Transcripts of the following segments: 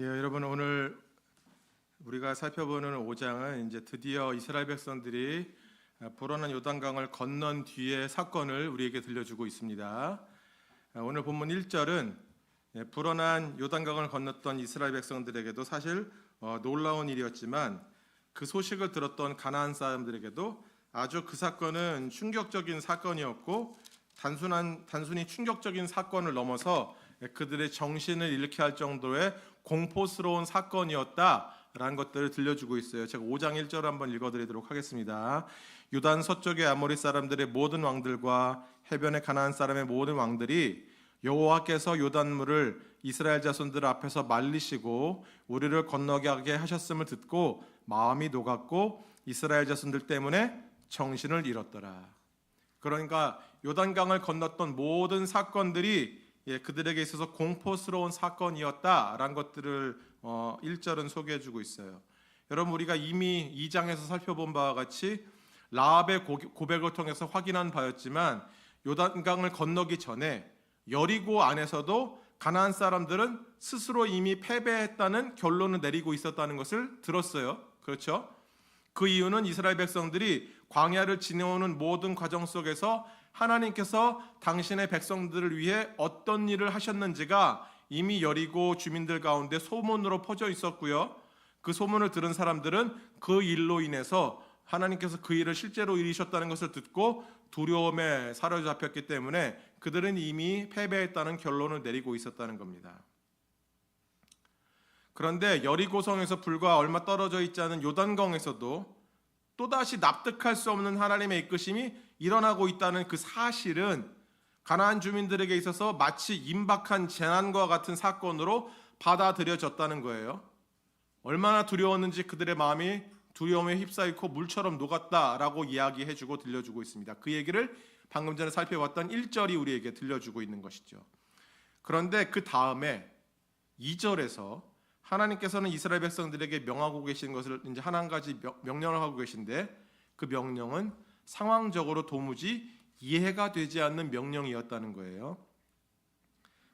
여러분 오늘 우리가 살펴보는 5장은 이제 드디어 이스라엘 백성들이 불어난 요단강을 건넌 뒤의 사건을 우리에게 들려주고 있습니다. 오늘 본문 1절은 불어난 요단강을 건넜던 이스라엘 백성들에게도 사실 놀라운 일이었지만 그 소식을 들었던 가나안 사람들에게도 아주 그 사건은 충격적인 사건이었고 단순히 충격적인 사건을 넘어서 그들의 정신을 잃게 할 정도의 공포스러운 사건이었다라는 것들을 들려주고 있어요. 제가 5장 1절을 한번 읽어드리도록 하겠습니다. 유단 서쪽의 아모리 사람들의 모든 왕들과 해변의 가나안 사람의 모든 왕들이 여호와께서 요단물을 이스라엘 자손들 앞에서 말리시고 우리를 건너게 하셨음을 듣고 마음이 녹았고 이스라엘 자손들 때문에 정신을 잃었더라. 그러니까 요단강을 건넜던 모든 사건들이 그들에게 있어서 공포스러운 사건이었다라는 것들을 1절은 소개해주고 있어요. 여러분 우리가 이미 2장에서 살펴본 바와 같이 라합의 고백을 통해서 확인한 바였지만 요단강을 건너기 전에 여리고 안에서도 가나안 사람들은 스스로 이미 패배했다는 결론을 내리고 있었다는 것을 들었어요. 그렇죠? 그 이유는 이스라엘 백성들이 광야를 지내오는 모든 과정 속에서 하나님께서 당신의 백성들을 위해 어떤 일을 하셨는지가 이미 여리고 주민들 가운데 소문으로 퍼져 있었고요. 그 소문을 들은 사람들은 그 일로 인해서 하나님께서 그 일을 실제로 이루셨다는 것을 듣고 두려움에 사로잡혔기 때문에 그들은 이미 패배했다는 결론을 내리고 있었다는 겁니다. 그런데 여리고성에서 불과 얼마 떨어져 있지 않은 요단강에서도 또다시 납득할 수 없는 하나님의 이끄심이 일어나고 있다는 그 사실은 가나안 주민들에게 있어서 마치 임박한 재난과 같은 사건으로 받아들여졌다는 거예요. 얼마나 두려웠는지 그들의 마음이 두려움에 휩싸이고 물처럼 녹았다라고 이야기해주고 들려주고 있습니다. 그 얘기를 방금 전에 살펴봤던 1절이 우리에게 들려주고 있는 것이죠. 그런데 그 다음에 2절에서 하나님께서는 이스라엘 백성들에게 명하고 계신 것을 이제 한 가지 명령을 하고 계신데 그 명령은 상황적으로 도무지 이해가 되지 않는 명령이었다는 거예요.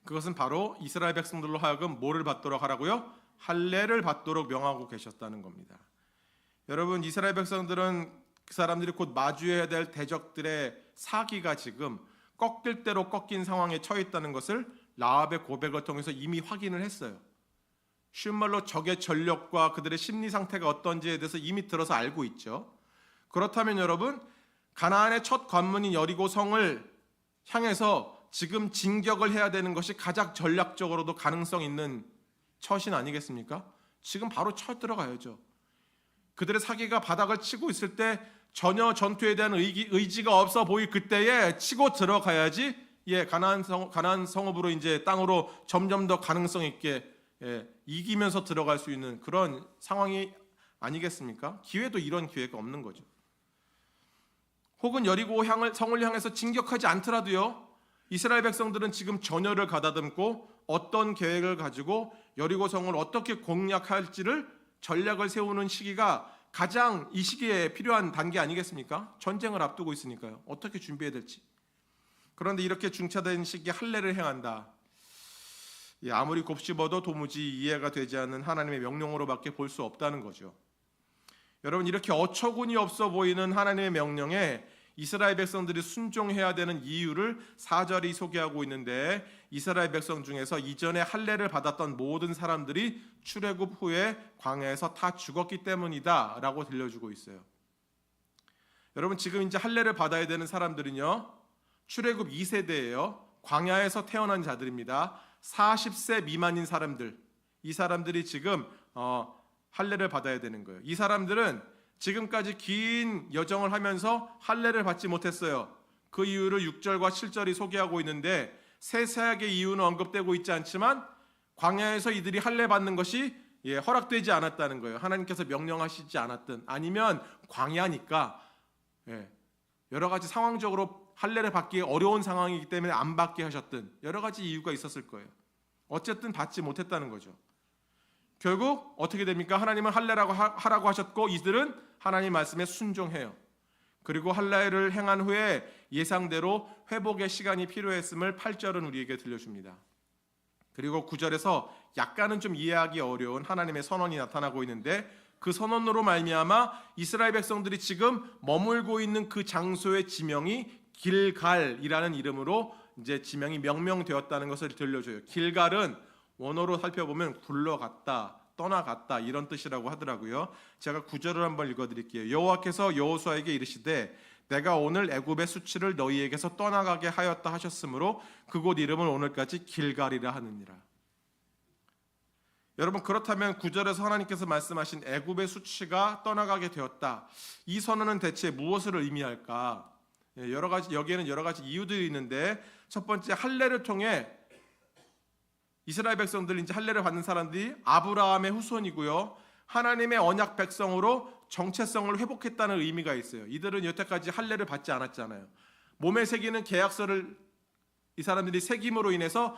그것은 바로 이스라엘 백성들로 하여금 뭐를 받도록 하라고요? 할례를 받도록 명하고 계셨다는 겁니다. 여러분 이스라엘 백성들은 그 사람들이 곧 마주해야 될 대적들의 사기가 지금 꺾일 대로 꺾인 상황에 처해 있다는 것을 라합의 고백을 통해서 이미 확인을 했어요. 쉬운 말로 적의 전력과 그들의 심리 상태가 어떤지에 대해서 이미 들어서 알고 있죠. 그렇다면 여러분 가나안의 첫 관문인 여리고 성을 향해서 지금 진격을 해야 되는 것이 가장 전략적으로도 가능성 있는 처신 아니겠습니까? 지금 바로 쳐 들어가야죠. 그들의 사기가 바닥을 치고 있을 때 전혀 전투에 대한 의지가 없어 보일 그때에 치고 들어가야지 가나안 성읍으로 이제 땅으로 점점 더 가능성 있게 이기면서 들어갈 수 있는 그런 상황이 아니겠습니까? 기회도 이런 기회가 없는 거죠. 혹은 여리고 성을 향해서 진격하지 않더라도요. 이스라엘 백성들은 지금 전열을 가다듬고 어떤 계획을 가지고 여리고 성을 어떻게 공략할지를 전략을 세우는 시기가 가장 이 시기에 필요한 단계 아니겠습니까? 전쟁을 앞두고 있으니까요. 어떻게 준비해야 될지. 그런데 이렇게 중차된 시기에 할례를 행한다. 아무리 곱씹어도 도무지 이해가 되지 않는 하나님의 명령으로밖에 볼 수 없다는 거죠. 여러분 이렇게 어처구니 없어 보이는 하나님의 명령에 이스라엘 백성들이 순종해야 되는 이유를 4절이 소개하고 있는데 이스라엘 백성 중에서 이전에 할례를 받았던 모든 사람들이 출애굽 후에 광야에서 다 죽었기 때문이다 라고 들려주고 있어요. 여러분 지금 이제 할례를 받아야 되는 사람들은요 출애굽 2세대예요. 광야에서 태어난 자들입니다. 40세 미만인 사람들, 이 사람들이 지금 할례를 받아야 되는 거예요. 이 사람들은 지금까지 긴 여정을 하면서 할례를 받지 못했어요. 그 이유를 6절과 7절이 소개하고 있는데 세세하게 이유는 언급되고 있지 않지만 광야에서 이들이 할례 받는 것이 허락되지 않았다는 거예요. 하나님께서 명령하시지 않았든 아니면 광야니까 여러 가지 상황적으로 할례를 받기 어려운 상황이기 때문에 안 받게 하셨든 여러 가지 이유가 있었을 거예요. 어쨌든 받지 못했다는 거죠. 결국 어떻게 됩니까? 하나님은 할례라고 하라고 하셨고 이들은 하나님 말씀에 순종해요. 그리고 할례를 행한 후에 예상대로 회복의 시간이 필요했음을 8절은 우리에게 들려줍니다. 그리고 9절에서 약간은 좀 이해하기 어려운 하나님의 선언이 나타나고 있는데, 그 선언으로 말미암아 이스라엘 백성들이 지금 머물고 있는 그 장소의 지명이 길갈이라는 이름으로 이제 지명이 명명되었다는 것을 들려줘요. 길갈은 원어로 살펴보면 굴러갔다, 떠나갔다 이런 뜻이라고 하더라고요. 제가 9절을 한번 읽어드릴게요. 여호와께서 여호수아에게 이르시되 내가 오늘 애굽의 수치를 너희에게서 떠나가게 하였다 하셨으므로 그곳 이름을 오늘까지 길갈이라 하느니라. 여러분, 그렇다면 9절에서 하나님께서 말씀하신 애굽의 수치가 떠나가게 되었다, 이 선언은 대체 무엇을 의미할까? 여기에는 여러 가지 이유들이 있는데, 첫 번째, 할례를 통해 이스라엘 백성들, 이제 할례를 받는 사람들이 아브라함의 후손이고요, 하나님의 언약 백성으로 정체성을 회복했다는 의미가 있어요. 이들은 여태까지 할례를 받지 않았잖아요. 몸에 새기는 계약서를 이 사람들이 새김으로 인해서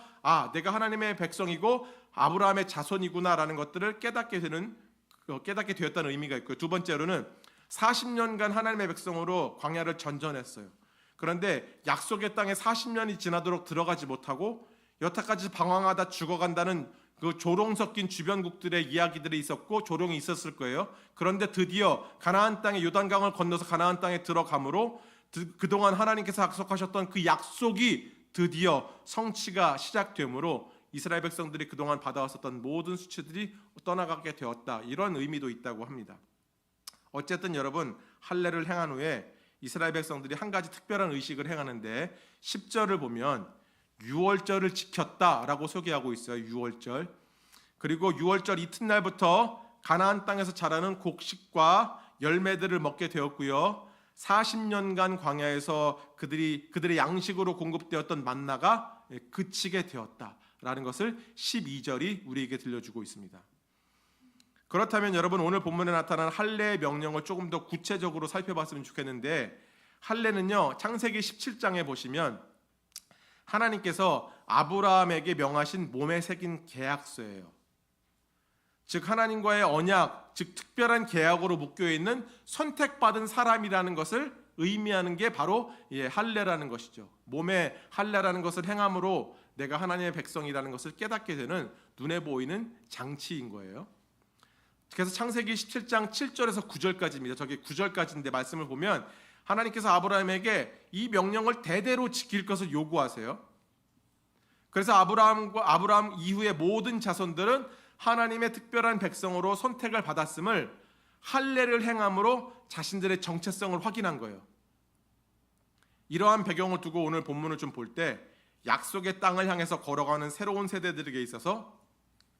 내가 하나님의 백성이고 아브라함의 자손이구나라는 것들을 깨닫게 되었다는 의미가 있고요. 두 번째로는 40년간 하나님의 백성으로 광야를 전전했어요. 그런데 약속의 땅에 40년이 지나도록 들어가지 못하고 여태까지 방황하다 죽어간다는 그 조롱 섞인 주변국들의 이야기들이 있었고 조롱이 있었을 거예요. 그런데 드디어 가나안 땅에 요단강을 건너서 가나안 땅에 들어가므로 그동안 하나님께서 약속하셨던 그 약속이 드디어 성취가 시작되므로 이스라엘 백성들이 그동안 받아왔었던 모든 수치들이 떠나가게 되었다, 이런 의미도 있다고 합니다. 어쨌든 여러분, 할례를 행한 후에 이스라엘 백성들이 한 가지 특별한 의식을 행하는데, 10절을 보면 유월절을 지켰다라고 소개하고 있어요. 유월절. 그리고 유월절 이튿날부터 가나안 땅에서 자라는 곡식과 열매들을 먹게 되었고요, 40년간 광야에서 그들의 양식으로 공급되었던 만나가 그치게 되었다라는 것을 12절이 우리에게 들려주고 있습니다. 그렇다면 여러분, 오늘 본문에 나타난 할례의 명령을 조금 더 구체적으로 살펴봤으면 좋겠는데, 할례는요, 창세기 17장에 보시면 하나님께서 아브라함에게 명하신 몸에 새긴 계약서예요. 즉 하나님과의 언약, 즉 특별한 계약으로 묶여 있는 선택받은 사람이라는 것을 의미하는 게 바로 할례라는 것이죠. 몸에 할례라는 것을 행함으로 내가 하나님의 백성이라는 것을 깨닫게 되는 눈에 보이는 장치인 거예요. 그래서 창세기 17장 7절에서 9절까지입니다. 저기 9절까지인데 말씀을 보면 하나님께서 아브라함에게 이 명령을 대대로 지킬 것을 요구하세요. 그래서 아브라함 이후의 모든 자손들은 하나님의 특별한 백성으로 선택을 받았음을 할례를 행함으로 자신들의 정체성을 확인한 거예요. 이러한 배경을 두고 오늘 본문을 좀 볼 때 약속의 땅을 향해서 걸어가는 새로운 세대들에게 있어서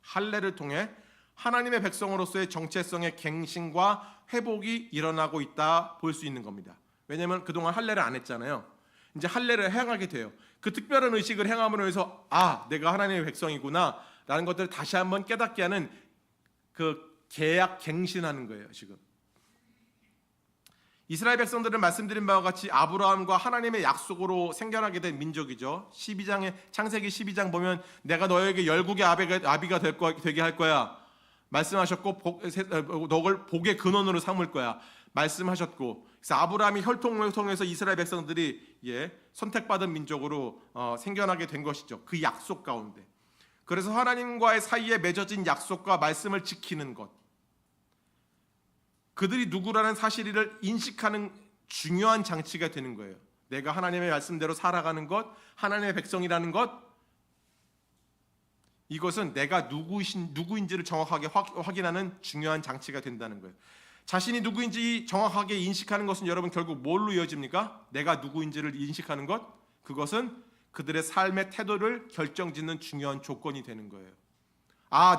할례를 통해 하나님의 백성으로서의 정체성의 갱신과 회복이 일어나고 있다 볼 수 있는 겁니다. 왜냐하면 그동안 할례를 안 했잖아요. 이제 할례를 행하게 돼요. 그 특별한 의식을 행함으로 해서 내가 하나님의 백성이구나 라는 것들을 다시 한번 깨닫게 하는 그 계약 갱신하는 거예요. 지금 이스라엘 백성들은 말씀드린 바와 같이 아브라함과 하나님의 약속으로 생겨나게 된 민족이죠. 창세기 12장 보면 내가 너에게 열국의 아비가 되게 할 거야 말씀하셨고, 너를 복의 근원으로 삼을 거야 말씀하셨고, 그래서 아브라함이 혈통을 통해서 이스라엘 백성들이 선택받은 민족으로 생겨나게 된 것이죠. 그 약속 가운데. 그래서 하나님과의 사이에 맺어진 약속과 말씀을 지키는 것, 그들이 누구라는 사실을 인식하는 중요한 장치가 되는 거예요. 내가 하나님의 말씀대로 살아가는 것, 하나님의 백성이라는 것, 이것은 내가 누구인지를 정확하게 확인하는 중요한 장치가 된다는 거예요. 자신이 누구인지 정확하게 인식하는 것은 여러분 결국 뭘로 이어집니까? 내가 누구인지를 인식하는 것, 그것은 그들의 삶의 태도를 결정짓는 중요한 조건이 되는 거예요.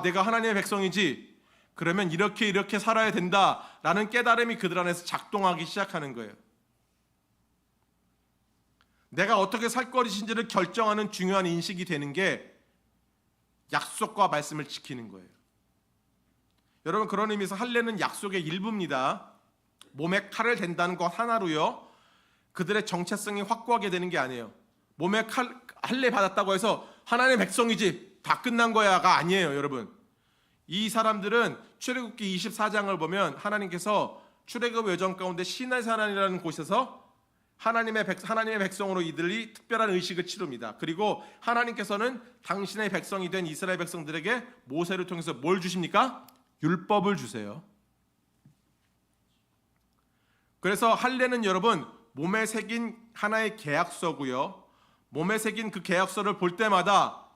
내가 하나님의 백성이지, 그러면 이렇게 살아야 된다라는 깨달음이 그들 안에서 작동하기 시작하는 거예요. 내가 어떻게 살 것인지를 결정하는 중요한 인식이 되는 게 약속과 말씀을 지키는 거예요. 여러분, 그런 의미에서 할례는 약속의 일부입니다. 몸에 칼을 댄다는 것 하나로요, 그들의 정체성이 확고하게 되는 게 아니에요. 몸에 할례 받았다고 해서 하나님의 백성이지 다 끝난 거야가 아니에요. 여러분, 이 사람들은 출애굽기 24장을 보면 하나님께서 출애굽 여정 가운데 시내산이라는 곳에서 하나님의 백성으로 이들이 특별한 의식을 치릅니다. 그리고 하나님께서는 당신의 백성이 된 이스라엘 백성들에게 모세를 통해서 뭘 주십니까? 율법을 주세요. 그래서 할례는 여러분 몸에 새긴 하나의 계약서고요. 몸에 새긴 그 계약서를 볼 때마다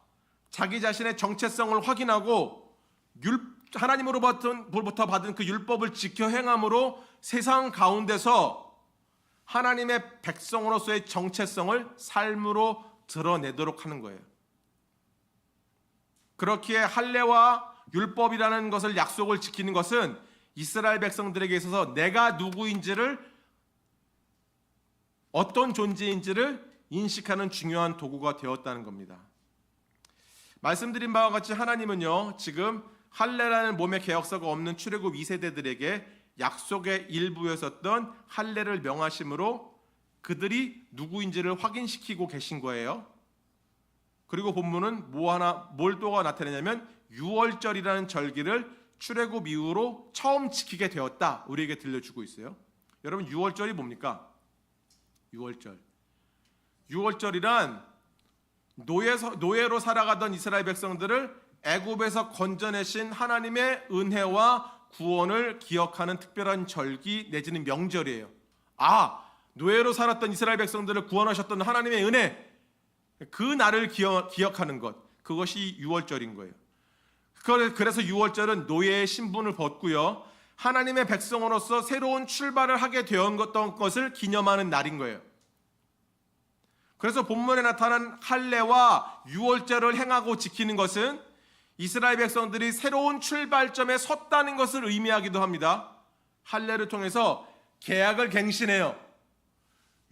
자기 자신의 정체성을 확인하고 하나님으로부터 받은 그 율법을 지켜 행함으로 세상 가운데서 하나님의 백성으로서의 정체성을 삶으로 드러내도록 하는 거예요. 그렇기에 할례와 율법이라는 것을 약속을 지키는 것은 이스라엘 백성들에게 있어서 내가 누구인지를, 어떤 존재인지를 인식하는 중요한 도구가 되었다는 겁니다. 말씀드린 바와 같이 하나님은요, 지금 할례라는 몸의 계약서가 없는 출애굽 2세대들에게 약속의 일부였었던 할례를 명하심으로 그들이 누구인지를 확인시키고 계신 거예요. 그리고 본문은 뭘 또가 나타내냐면 유월절이라는 절기를 출애굽 이후로 처음 지키게 되었다, 우리에게 들려주고 있어요. 여러분, 유월절이 뭡니까? 유월절이란 노예로 살아가던 이스라엘 백성들을 애굽에서 건져내신 하나님의 은혜와 구원을 기억하는 특별한 절기 내지는 명절이에요. 노예로 살았던 이스라엘 백성들을 구원하셨던 하나님의 은혜, 그 날을 기억하는 것, 그것이 유월절인 거예요. 그래서 유월절은 노예의 신분을 벗고요, 하나님의 백성으로서 새로운 출발을 하게 되었던 것을 기념하는 날인 거예요. 그래서 본문에 나타난 할례와 유월절을 행하고 지키는 것은 이스라엘 백성들이 새로운 출발점에 섰다는 것을 의미하기도 합니다. 할례를 통해서 계약을 갱신해요.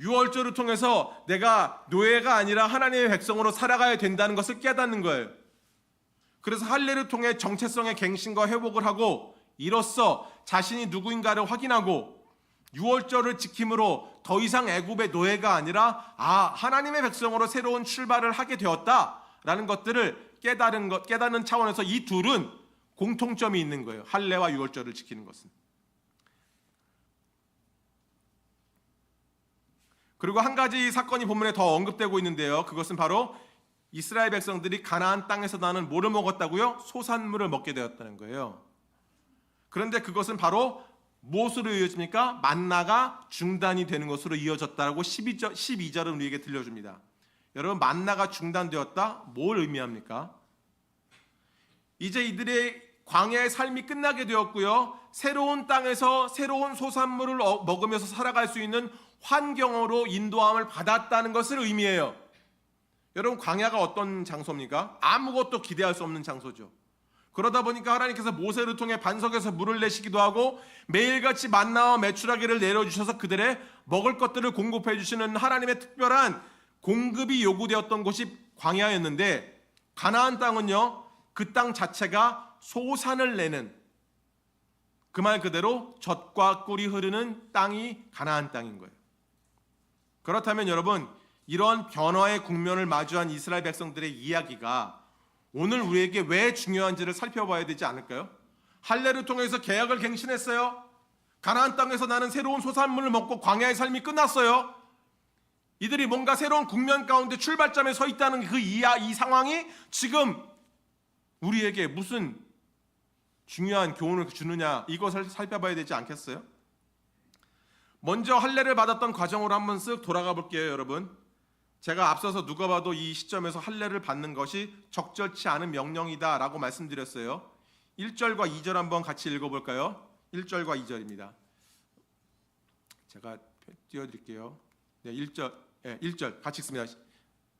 유월절을 통해서 내가 노예가 아니라 하나님의 백성으로 살아가야 된다는 것을 깨닫는 거예요. 그래서 할례를 통해 정체성의 갱신과 회복을 하고 이로써 자신이 누구인가를 확인하고 유월절을 지킴으로 더 이상 애굽의 노예가 아니라 하나님의 백성으로 새로운 출발을 하게 되었다라는 것들을 깨닫는 차원에서 이 둘은 공통점이 있는 거예요. 할례와 유월절을 지키는 것은. 그리고 한 가지 사건이 본문에 더 언급되고 있는데요, 그것은 바로 이스라엘 백성들이 가나안 땅에서 나는 뭐를 먹었다고요? 소산물을 먹게 되었다는 거예요. 그런데 그것은 바로 무엇으로 이어집니까? 만나가 중단이 되는 것으로 이어졌다라고 12절은 우리에게 들려줍니다. 여러분, 만나가 중단되었다? 뭘 의미합니까? 이제 이들의 광야의 삶이 끝나게 되었고요, 새로운 땅에서 새로운 소산물을 먹으면서 살아갈 수 있는 환경으로 인도함을 받았다는 것을 의미해요. 여러분, 광야가 어떤 장소입니까? 아무것도 기대할 수 없는 장소죠. 그러다 보니까 하나님께서 모세를 통해 반석에서 물을 내시기도 하고 매일같이 만나와 메추라기를 내려주셔서 그들의 먹을 것들을 공급해 주시는 하나님의 특별한 공급이 요구되었던 곳이 광야였는데, 가나안 땅은요, 그 땅 자체가 소산을 내는, 그 말 그대로 젖과 꿀이 흐르는 땅이 가나안 땅인 거예요. 그렇다면 여러분, 이런 변화의 국면을 마주한 이스라엘 백성들의 이야기가 오늘 우리에게 왜 중요한지를 살펴봐야 되지 않을까요? 할례를 통해서 계약을 갱신했어요. 가나안 땅에서 나는 새로운 소산물을 먹고 광야의 삶이 끝났어요. 이들이 뭔가 새로운 국면 가운데 출발점에 서 있다는 이 상황이 지금 우리에게 무슨 중요한 교훈을 주느냐, 이것을 살펴봐야 되지 않겠어요? 먼저 할례를 받았던 과정으로 한번 쓱 돌아가 볼게요, 여러분. 제가 앞서서 누가 봐도 이 시점에서 할례를 받는 것이 적절치 않은 명령이다라고 말씀드렸어요. 1절과 2절 한번 같이 읽어볼까요? 1절과 2절입니다. 제가 띄워드릴게요. 네, 1절 같이 읽습니다.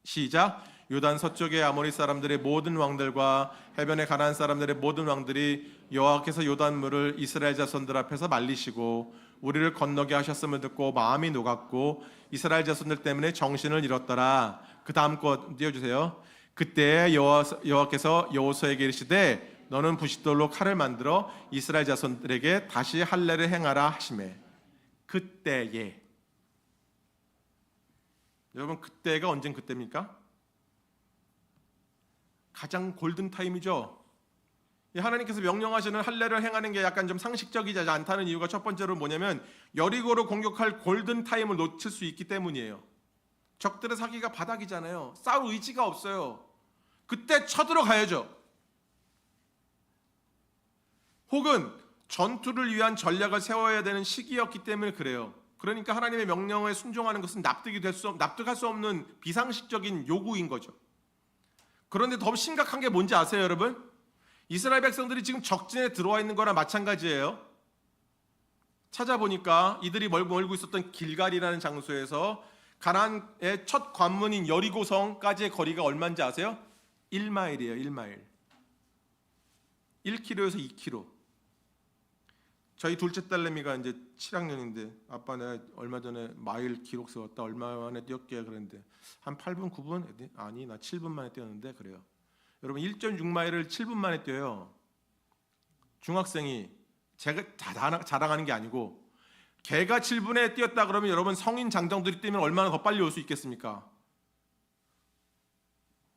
시작. 요단 서쪽의 아모리 사람들의 모든 왕들과 해변의 가나안 사람들의 모든 왕들이 여호와께서 요단물을 이스라엘 자손들 앞에서 말리시고 우리를 건너게 하셨음을 듣고 마음이 녹았고 이스라엘 자손들 때문에 정신을 잃었더라. 그 다음 거 띄워주세요. 그때 여호와께서 여호수아에게 이르시되 너는 부싯돌로 칼을 만들어 이스라엘 자손들에게 다시 할례를 행하라 하시매. 그때에, 여러분, 그때가 언젠 그때입니까? 가장 골든타임이죠. 하나님께서 명령하시는 할례를 행하는 게 약간 좀 상식적이지 않다는 이유가 첫 번째로 뭐냐면 여리고를 공격할 골든 타임을 놓칠 수 있기 때문이에요. 적들의 사기가 바닥이잖아요. 싸울 의지가 없어요. 그때 쳐들어가야죠. 혹은 전투를 위한 전략을 세워야 되는 시기였기 때문에 그래요. 그러니까 하나님의 명령에 순종하는 것은 납득할 수 없는 비상식적인 요구인 거죠. 그런데 더 심각한 게 뭔지 아세요, 여러분? 이스라엘 백성들이 지금 적진에 들어와 있는 거랑 마찬가지예요. 찾아보니까 이들이 멀고 있었던 길갈이라는 장소에서 가나안의 첫 관문인 여리고성까지의 거리가 얼마인지 아세요? 1마일이에요. 1마일. 1km에서 2km. 저희 둘째 딸내미가 이제 7학년인데 아빠 내가 얼마 전에 마일 기록 세웠다. 얼마 만에 뛰었게 그랬는데 한 8분 9분? 아니 나 7분 만에 뛰었는데 그래요. 여러분 1.6마일을 7분 만에 뛰어요. 중학생이 제가 자랑하는 게 아니고 걔가 7분에 뛰었다 그러면 여러분 성인 장정들이 뛰면 얼마나 더 빨리 올 수 있겠습니까?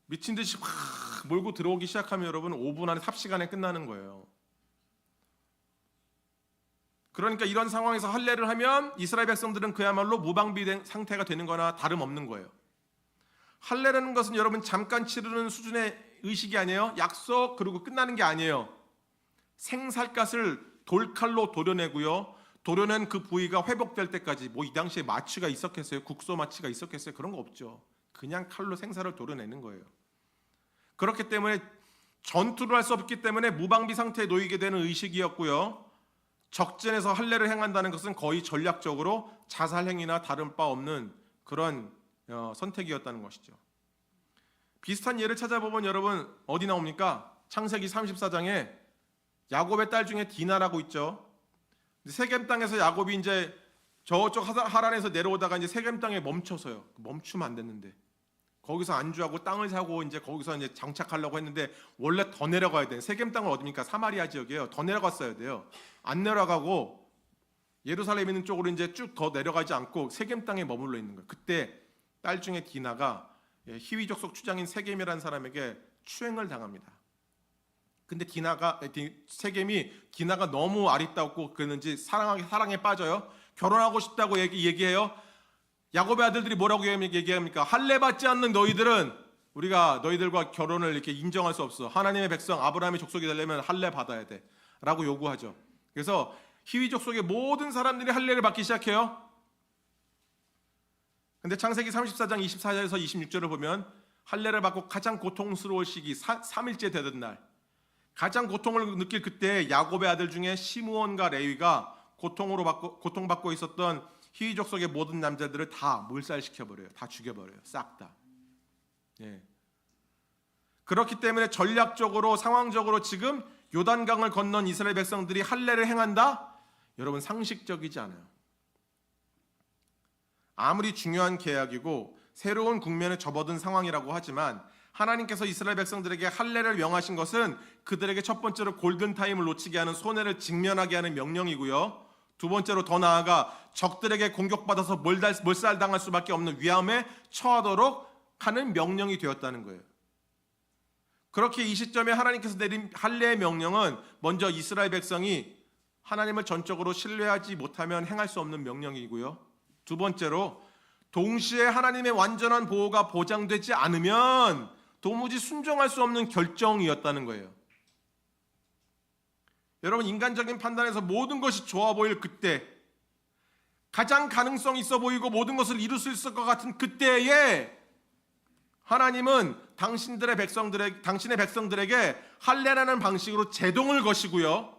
미친 듯이 확 몰고 들어오기 시작하면 여러분 5분 안에 삽시간에 끝나는 거예요. 그러니까 이런 상황에서 할례를 하면 이스라엘 백성들은 그야말로 무방비된 상태가 되는 거나 다름없는 거예요. 할례라는 것은 여러분 잠깐 치르는 수준의 의식이 아니에요. 약속 그리고 끝나는 게 아니에요. 생살갗을 돌칼로 도려내고요. 도려낸 그 부위가 회복될 때까지 뭐 이 당시에 마취가 있었겠어요? 국소 마취가 있었겠어요? 그런 거 없죠. 그냥 칼로 생살을 도려내는 거예요. 그렇기 때문에 전투를 할 수 없기 때문에 무방비 상태에 놓이게 되는 의식이었고요. 적진에서 할례를 행한다는 것은 거의 전략적으로 자살 행위나 다른 바 없는 그런 선택이었다는 것이죠. 비슷한 예를 찾아보면 여러분 어디 나옵니까? 창세기 34장에 야곱의 딸 중에 디나라고 있죠. 세겜 땅에서 야곱이 이제 저쪽 하란에서 내려오다가 이제 세겜 땅에 멈춰서요. 멈추면 안 됐는데 거기서 안주하고 땅을 사고 이제 거기서 이제 정착하려고 했는데 원래 더 내려가야 돼. 세겜 땅은 어디입니까? 사마리아 지역이에요. 더 내려갔어야 돼요. 안 내려가고 예루살렘 있는 쪽으로 이제 쭉 더 내려가지 않고 세겜 땅에 머물러 있는 거예요. 그때 딸 중에 디나가 히위 족속 추장인 세겜이라는 사람에게 추행을 당합니다. 근데 세겜이 디나가 너무 아리따웠고 그랬는지 사랑에 빠져요. 결혼하고 싶다고 얘기해요. 야곱의 아들들이 뭐라고 얘기합니까? 할례 받지 않는 너희들은 우리가 너희들과 결혼을 이렇게 인정할 수 없어. 하나님의 백성 아브라함의 족속이 되려면 할례 받아야 돼 라고 요구하죠. 그래서 히위 족속의 모든 사람들이 할례를 받기 시작해요. 근데 창세기 34장 24절에서 26절을 보면 할례를 받고 가장 고통스러울 시기 3일째 되던 날 가장 고통을 느낄 그때 야곱의 아들 중에 시므온과 레위가 고통받고 있었던 히위 족속의 모든 남자들을 다 몰살시켜버려요. 다 죽여버려요. 싹 다. 예. 그렇기 때문에 전략적으로 상황적으로 지금 요단강을 건넌 이스라엘 백성들이 할례를 행한다? 여러분 상식적이지 않아요. 아무리 중요한 계약이고 새로운 국면에 접어든 상황이라고 하지만 하나님께서 이스라엘 백성들에게 할례를 명하신 것은 그들에게 첫 번째로 골든타임을 놓치게 하는 손해를 직면하게 하는 명령이고요. 두 번째로 더 나아가 적들에게 공격받아서 몰살당할 수밖에 없는 위험에 처하도록 하는 명령이 되었다는 거예요. 그렇게 이 시점에 하나님께서 내린 할례의 명령은 먼저 이스라엘 백성이 하나님을 전적으로 신뢰하지 못하면 행할 수 없는 명령이고요. 두 번째로 동시에 하나님의 완전한 보호가 보장되지 않으면 도무지 순종할 수 없는 결정이었다는 거예요. 여러분 인간적인 판단에서 모든 것이 좋아 보일 그때 가장 가능성 있어 보이고 모든 것을 이룰 수 있을 것 같은 그때에 하나님은 당신의 백성들에게 할례라는 방식으로 제동을 거시고요.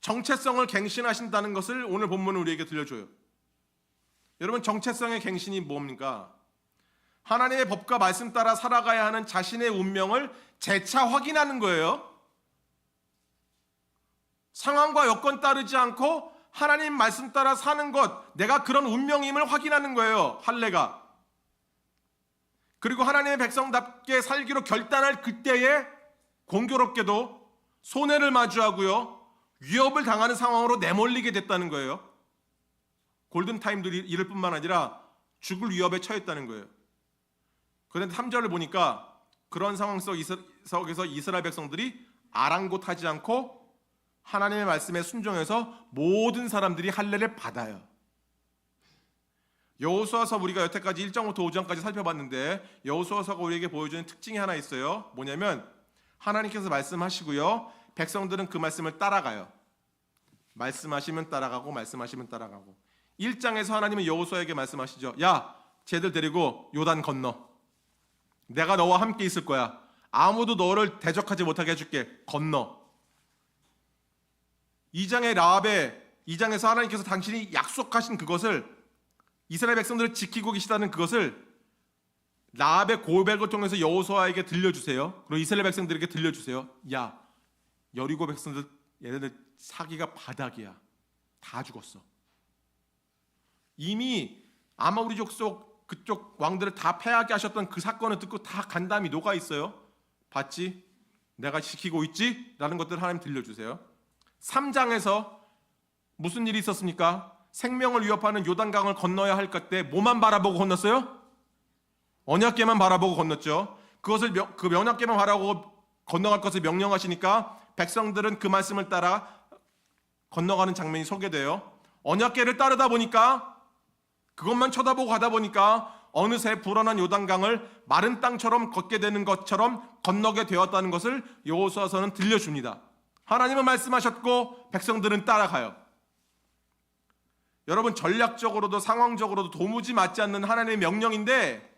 정체성을 갱신하신다는 것을 오늘 본문은 우리에게 들려줘요. 여러분 정체성의 갱신이 뭡니까? 하나님의 법과 말씀 따라 살아가야 하는 자신의 운명을 재차 확인하는 거예요. 상황과 여건 따르지 않고 하나님 말씀 따라 사는 것, 내가 그런 운명임을 확인하는 거예요. 할례가. 그리고 하나님의 백성답게 살기로 결단할 그때에 공교롭게도 손해를 마주하고요. 위협을 당하는 상황으로 내몰리게 됐다는 거예요. 골든타임도 이럴 뿐만 아니라 죽을 위협에 처했다는 거예요. 그런데 3절을 보니까 그런 상황 속에서 이스라엘 백성들이 아랑곳하지 않고 하나님의 말씀에 순종해서 모든 사람들이 할례를 받아요. 여호수아서 우리가 여태까지 1장부터 5장까지 살펴봤는데 여호수아서가 우리에게 보여주는 특징이 하나 있어요. 뭐냐면 하나님께서 말씀하시고요, 백성들은 그 말씀을 따라가요. 말씀하시면 따라가고 말씀하시면 따라가고. 1장에서 하나님은 여호수아에게 말씀하시죠. 야, 쟤들 데리고 요단 건너. 내가 너와 함께 있을 거야. 아무도 너를 대적하지 못하게 해줄게. 건너. 2장에서 하나님께서 당신이 약속하신 그것을, 이스라엘 백성들을 지키고 계시다는 그것을 라합의 고백을 통해서 여호수아에게 들려주세요. 그리고 이스라엘 백성들에게 들려주세요. 야, 여리고 백성들 얘네들 사기가 바닥이야. 다 죽었어. 이미 아모리 족속 그쪽 왕들을 다 패하게 하셨던 그 사건을 듣고 다 간담이 녹아 있어요. 봤지? 내가 지키고 있지? 라는 것들을 하나님 들려주세요. 3장에서 무슨 일이 있었습니까? 생명을 위협하는 요단강을 건너야 할 때 뭐만 바라보고 건넜어요? 언약궤만 바라보고 건넜죠. 그것을 그 언약궤만 바라보고 건너갈 것을 명령하시니까 백성들은 그 말씀을 따라 건너가는 장면이 소개돼요. 언약궤를 따르다 보니까, 그것만 쳐다보고 가다 보니까 어느새 불어난 요단강을 마른 땅처럼 걷게 되는 것처럼 건너게 되었다는 것을 여호수아서는 들려줍니다. 하나님은 말씀하셨고 백성들은 따라가요. 여러분, 전략적으로도 상황적으로도 도무지 맞지 않는 하나님의 명령인데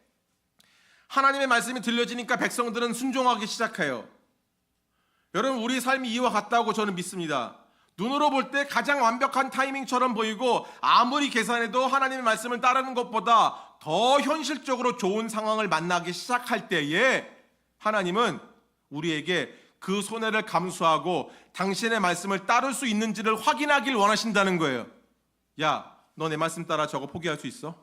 하나님의 말씀이 들려지니까 백성들은 순종하기 시작해요. 여러분, 우리 삶이 이와 같다고 저는 믿습니다. 눈으로 볼 때 가장 완벽한 타이밍처럼 보이고 아무리 계산해도 하나님의 말씀을 따르는 것보다 더 현실적으로 좋은 상황을 만나기 시작할 때에 하나님은 우리에게 그 손해를 감수하고 당신의 말씀을 따를 수 있는지를 확인하길 원하신다는 거예요. 야, 너 내 말씀 따라 저거 포기할 수 있어?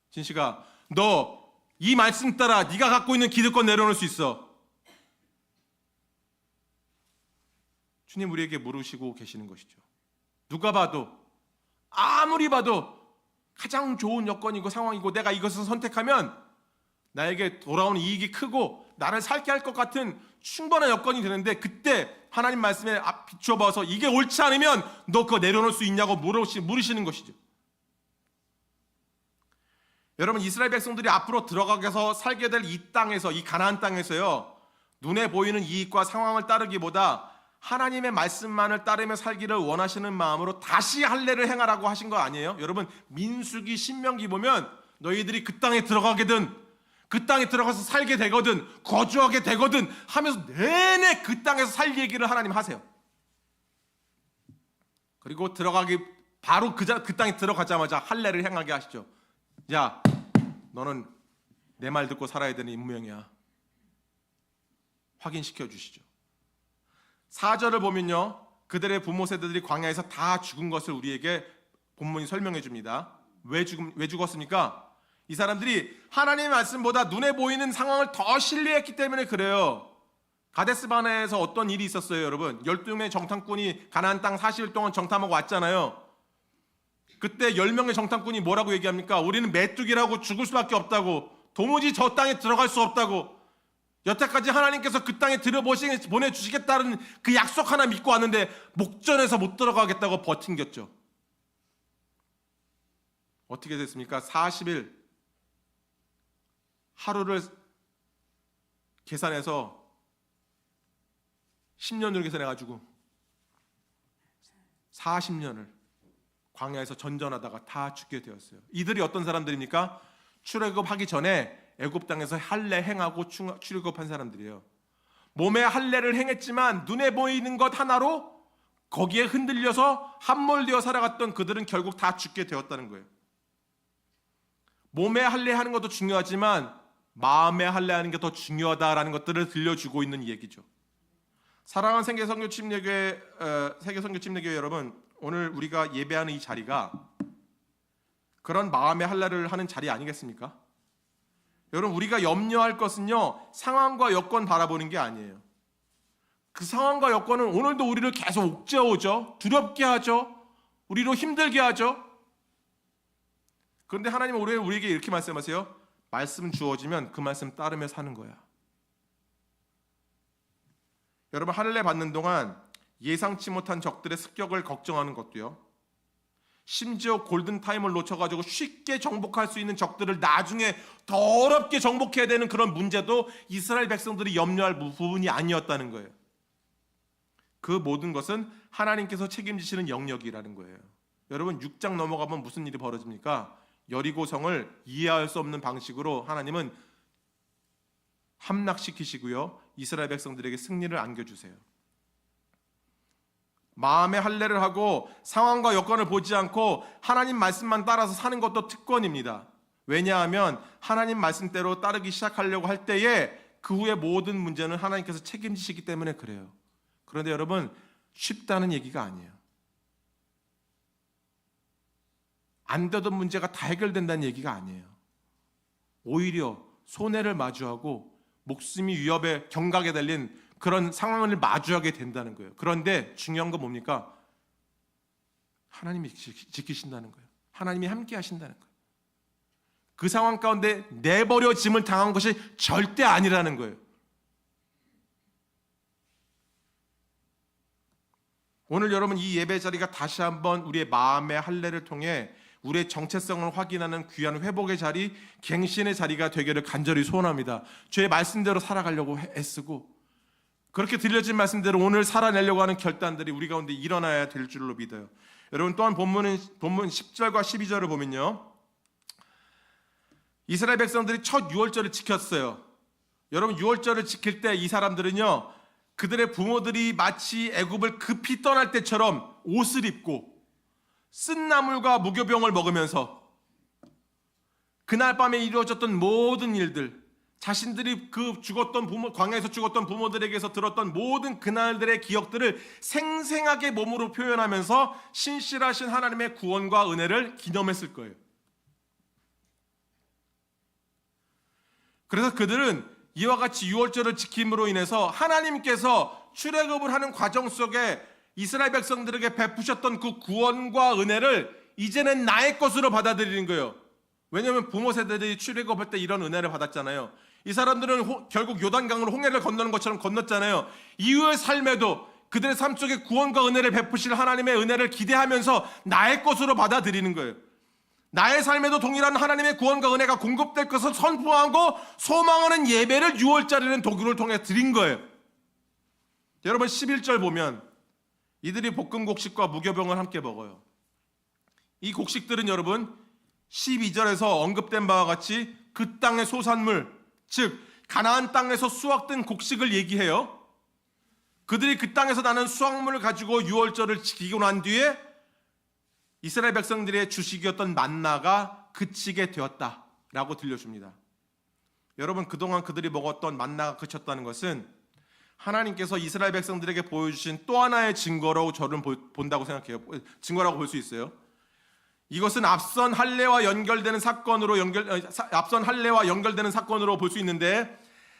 진씨가, 너 이 말씀 따라 네가 갖고 있는 기득권 내려놓을 수 있어? 주님 우리에게 물으시고 계시는 것이죠. 누가 봐도, 아무리 봐도 가장 좋은 여건이고 상황이고 내가 이것을 선택하면 나에게 돌아오는 이익이 크고 나를 살게 할 것 같은 충분한 여건이 되는데, 그때 하나님 말씀에 비추어 봐서 이게 옳지 않으면 너 그거 내려놓을 수 있냐고 물으시는 것이죠. 여러분, 이스라엘 백성들이 앞으로 들어가서 살게 될 이 땅에서, 이 가나안 땅에서요, 눈에 보이는 이익과 상황을 따르기보다 하나님의 말씀만을 따르며 살기를 원하시는 마음으로 다시 할례를 행하라고 하신 거 아니에요? 여러분, 민수기, 신명기 보면 너희들이 그 땅에 들어가게든 그 땅에 들어가서 살게 되거든, 거주하게 되거든 하면서 내내 그 땅에서 살 얘기를 하나님 하세요. 그리고 바로 그 땅에 들어가자마자 할례를 행하게 하시죠. 야, 너는 내 말 듣고 살아야 되는 인무형이야. 확인시켜 주시죠. 4절을 보면요, 그들의 부모 세대들이 광야에서 다 죽은 것을 우리에게 본문이 설명해 줍니다. 왜 죽었습니까? 이 사람들이 하나님의 말씀보다 눈에 보이는 상황을 더 신뢰했기 때문에 그래요. 가데스 바네에서 어떤 일이 있었어요, 여러분? 12명의 정탐꾼이 가나안 땅 40일 동안 정탐하고 왔잖아요. 그때 10명의 정탐꾼이 뭐라고 얘기합니까? 우리는 메뚜기라고 죽을 수밖에 없다고, 도무지 저 땅에 들어갈 수 없다고, 여태까지 하나님께서 그 땅에 보내주시겠다는 그 약속 하나 믿고 왔는데 목전에서 못 들어가겠다고 버틴겼죠. 어떻게 됐습니까? 40일 하루를 계산해서 10년을 계산해가지고 40년을 광야에서 전전하다가 다 죽게 되었어요. 이들이 어떤 사람들입니까? 출애굽하기 전에 애굽 땅에서 할례 행하고 출애굽한 사람들이에요. 몸에 할례를 행했지만 눈에 보이는 것 하나로 거기에 흔들려서 함몰되어 살아갔던 그들은 결국 다 죽게 되었다는 거예요. 몸에 할례하는 것도 중요하지만 마음에 할례하는 게 더 중요하다라는 것들을 들려주고 있는 얘기죠. 사랑하는 세계선교침례교회 여러분, 오늘 우리가 예배하는 이 자리가 그런 마음의 할례를 하는 자리 아니겠습니까? 여러분, 우리가 염려할 것은요, 상황과 여건 바라보는 게 아니에요. 그 상황과 여건은 오늘도 우리를 계속 옥죄어오죠. 두렵게 하죠. 우리로 힘들게 하죠. 그런데 하나님은 우리에게 이렇게 말씀하세요. 말씀 주어지면 그 말씀 따르며 사는 거야. 여러분, 할례 받는 동안 예상치 못한 적들의 습격을 걱정하는 것도요, 심지어 골든타임을 놓쳐가지고 쉽게 정복할 수 있는 적들을 나중에 더 어렵게 정복해야 되는 그런 문제도 이스라엘 백성들이 염려할 부분이 아니었다는 거예요. 그 모든 것은 하나님께서 책임지시는 영역이라는 거예요. 여러분, 6장 넘어가면 무슨 일이 벌어집니까? 여리고성을 이해할 수 없는 방식으로 하나님은 함락시키시고요, 이스라엘 백성들에게 승리를 안겨주세요. 마음의 할례를 하고 상황과 여건을 보지 않고 하나님 말씀만 따라서 사는 것도 특권입니다. 왜냐하면 하나님 말씀대로 따르기 시작하려고 할 때에 그 후에 모든 문제는 하나님께서 책임지시기 때문에 그래요. 그런데 여러분, 쉽다는 얘기가 아니에요. 안 되던 문제가 다 해결된다는 얘기가 아니에요. 오히려 손해를 마주하고 목숨이 위협에 경각에 달린 그런 상황을 마주하게 된다는 거예요. 그런데 중요한 건 뭡니까? 하나님이 지키신다는 거예요. 하나님이 함께 하신다는 거예요. 그 상황 가운데 내버려짐을 당한 것이 절대 아니라는 거예요. 오늘 여러분, 이 예배 자리가 다시 한번 우리의 마음의 할례를 통해 우리의 정체성을 확인하는 귀한 회복의 자리, 갱신의 자리가 되기를 간절히 소원합니다. 주의 말씀대로 살아가려고 애쓰고 그렇게 들려진 말씀대로 오늘 살아내려고 하는 결단들이 우리 가운데 일어나야 될 줄로 믿어요. 여러분, 또한 본문 10절과 12절을 보면요, 이스라엘 백성들이 첫 유월절을 지켰어요. 여러분, 유월절을 지킬 때 이 사람들은요, 그들의 부모들이 마치 애굽을 급히 떠날 때처럼 옷을 입고 쓴나물과 무교병을 먹으면서 그날 밤에 이루어졌던 모든 일들, 자신들이 그 죽었던 부모, 광야에서 죽었던 부모들에게서 들었던 모든 그날들의 기억들을 생생하게 몸으로 표현하면서 신실하신 하나님의 구원과 은혜를 기념했을 거예요. 그래서 그들은 이와 같이 유월절을 지킴으로 인해서 하나님께서 출애굽을 하는 과정 속에 이스라엘 백성들에게 베푸셨던 그 구원과 은혜를 이제는 나의 것으로 받아들이는 거예요. 왜냐하면 부모 세대들이 출애굽할 때 이런 은혜를 받았잖아요. 이 사람들은 결국 요단강으로 홍해를 건너는 것처럼 건넜잖아요. 이후의 삶에도 그들의 삶 속에 구원과 은혜를 베푸실 하나님의 은혜를 기대하면서 나의 것으로 받아들이는 거예요. 나의 삶에도 동일한 하나님의 구원과 은혜가 공급될 것을 선포하고 소망하는 예배를 유월절에는 도구를 통해 드린 거예요. 여러분, 11절 보면 이들이 볶은 곡식과 무교병을 함께 먹어요. 이 곡식들은 여러분, 12절에서 언급된 바와 같이 그 땅의 소산물, 즉 가나안 땅에서 수확된 곡식을 얘기해요. 그들이 그 땅에서 나는 수확물을 가지고 유월절을 지키고 난 뒤에 이스라엘 백성들의 주식이었던 만나가 그치게 되었다라고 들려줍니다. 여러분, 그동안 그들이 먹었던 만나가 그쳤다는 것은 하나님께서 이스라엘 백성들에게 보여주신 또 하나의 증거라고 저는 본다고 생각해요. 증거라고 볼 수 있어요. 이것은 앞선 할례와 연결되는 사건으로 볼 수 있는데,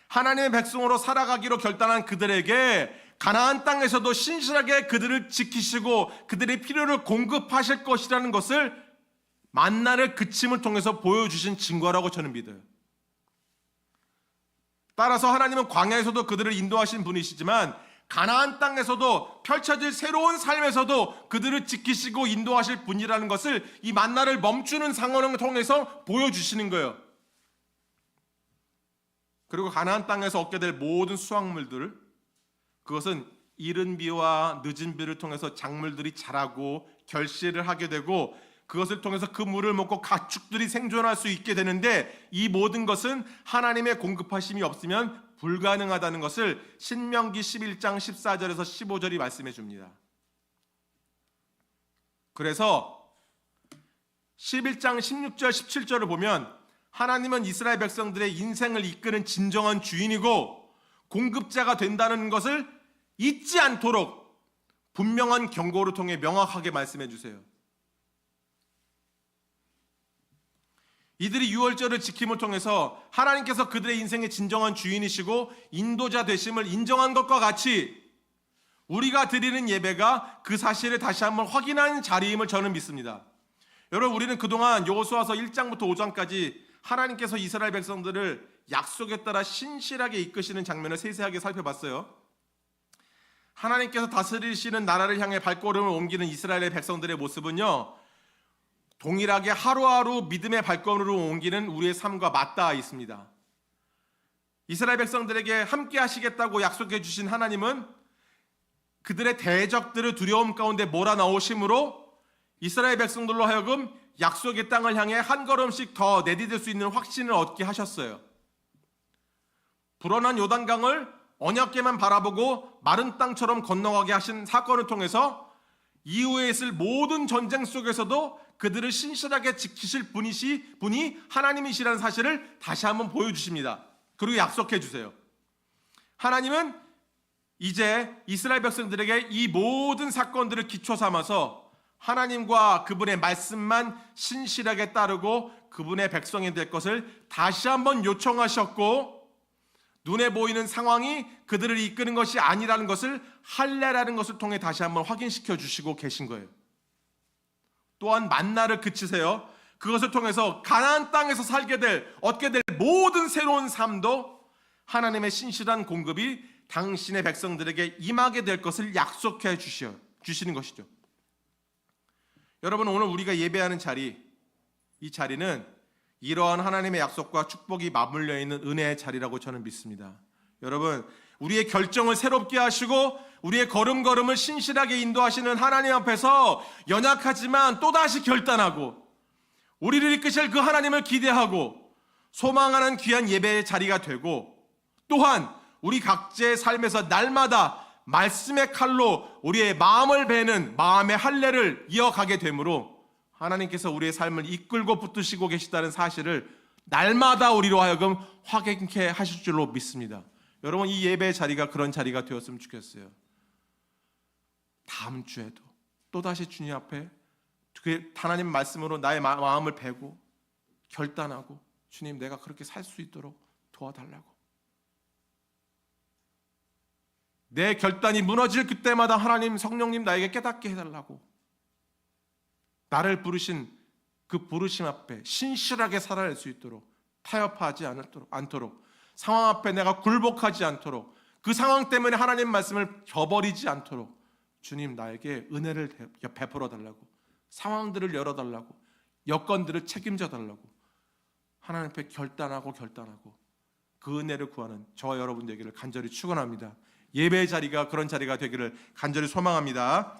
하나님의 백성으로 살아가기로 결단한 그들에게 가나안 땅에서도 신실하게 그들을 지키시고 그들의 필요를 공급하실 것이라는 것을 만나를 그침을 통해서 보여주신 증거라고 저는 믿어요. 따라서 하나님은 광야에서도 그들을 인도하신 분이시지만 가나안 땅에서도 펼쳐질 새로운 삶에서도 그들을 지키시고 인도하실 분이라는 것을 이 만나를 멈추는 상황을 통해서 보여주시는 거예요. 그리고 가나안 땅에서 얻게 될 모든 수확물들, 그것은 이른 비와 늦은 비를 통해서 작물들이 자라고 결실을 하게 되고 그것을 통해서 그 물을 먹고 가축들이 생존할 수 있게 되는데, 이 모든 것은 하나님의 공급하심이 없으면 불가능하다는 것을 신명기 11장 14절에서 15절이 말씀해 줍니다. 그래서 11장 16절 17절을 보면 하나님은 이스라엘 백성들의 인생을 이끄는 진정한 주인이고 공급자가 된다는 것을 잊지 않도록 분명한 경고를 통해 명확하게 말씀해 주세요. 이들이 유월절을 지킴을 통해서 하나님께서 그들의 인생의 진정한 주인이시고 인도자 되심을 인정한 것과 같이 우리가 드리는 예배가 그 사실을 다시 한번 확인하는 자리임을 저는 믿습니다. 여러분, 우리는 그동안 여호수아서 1장부터 5장까지 하나님께서 이스라엘 백성들을 약속에 따라 신실하게 이끄시는 장면을 세세하게 살펴봤어요. 하나님께서 다스리시는 나라를 향해 발걸음을 옮기는 이스라엘의 백성들의 모습은요, 동일하게 하루하루 믿음의 발걸음으로 옮기는 우리의 삶과 맞닿아 있습니다. 이스라엘 백성들에게 함께 하시겠다고 약속해 주신 하나님은 그들의 대적들을 두려움 가운데 몰아넣으심으로 이스라엘 백성들로 하여금 약속의 땅을 향해 한 걸음씩 더 내디딜 수 있는 확신을 얻게 하셨어요. 불어난 요단강을 언약궤만 바라보고 마른 땅처럼 건너가게 하신 사건을 통해서 이후에 있을 모든 전쟁 속에서도 그들을 신실하게 지키실 분이 하나님이시라는 사실을 다시 한번 보여주십니다. 그리고 약속해 주세요. 하나님은 이제 이스라엘 백성들에게 이 모든 사건들을 기초 삼아서 하나님과 그분의 말씀만 신실하게 따르고 그분의 백성이 될 것을 다시 한번 요청하셨고, 눈에 보이는 상황이 그들을 이끄는 것이 아니라는 것을 할례라는 것을 통해 다시 한번 확인시켜 주시고 계신 거예요. 또한 만나를 그치세요. 그것을 통해서 가나안 땅에서 얻게 될 모든 새로운 삶도 하나님의 신실한 공급이 당신의 백성들에게 임하게 될 것을 약속해 주시는 것이죠. 여러분, 오늘 우리가 예배하는 자리, 이 자리는 이러한 하나님의 약속과 축복이 맞물려 있는 은혜의 자리라고 저는 믿습니다. 여러분, 우리의 결정을 새롭게 하시고 우리의 걸음걸음을 신실하게 인도하시는 하나님 앞에서 연약하지만 또다시 결단하고 우리를 이끄실 그 하나님을 기대하고 소망하는 귀한 예배의 자리가 되고, 또한 우리 각자의 삶에서 날마다 말씀의 칼로 우리의 마음을 베는 마음의 할례를 이어가게 되므로 하나님께서 우리의 삶을 이끌고 붙드시고 계시다는 사실을 날마다 우리로 하여금 확인케 하실 줄로 믿습니다. 여러분, 이 예배의 자리가 그런 자리가 되었으면 좋겠어요. 다음 주에도 또다시 주님 앞에 하나님 말씀으로 나의 마음을 베고 결단하고, 주님, 내가 그렇게 살 수 있도록 도와달라고. 내 결단이 무너질 그때마다 하나님, 성령님 나에게 깨닫게 해달라고, 나를 부르신 그 부르심 앞에 신실하게 살아낼 수 있도록, 타협하지 않도록, 상황 앞에 내가 굴복하지 않도록, 그 상황 때문에 하나님 말씀을 저버리지 않도록 주님, 나에게 은혜를 베풀어 달라고, 상황들을 열어달라고, 여건들을 책임져 달라고 하나님 앞에 결단하고 그 은혜를 구하는 저와 여러분 되기를 간절히 축원합니다. 예배의 자리가 그런 자리가 되기를 간절히 소망합니다.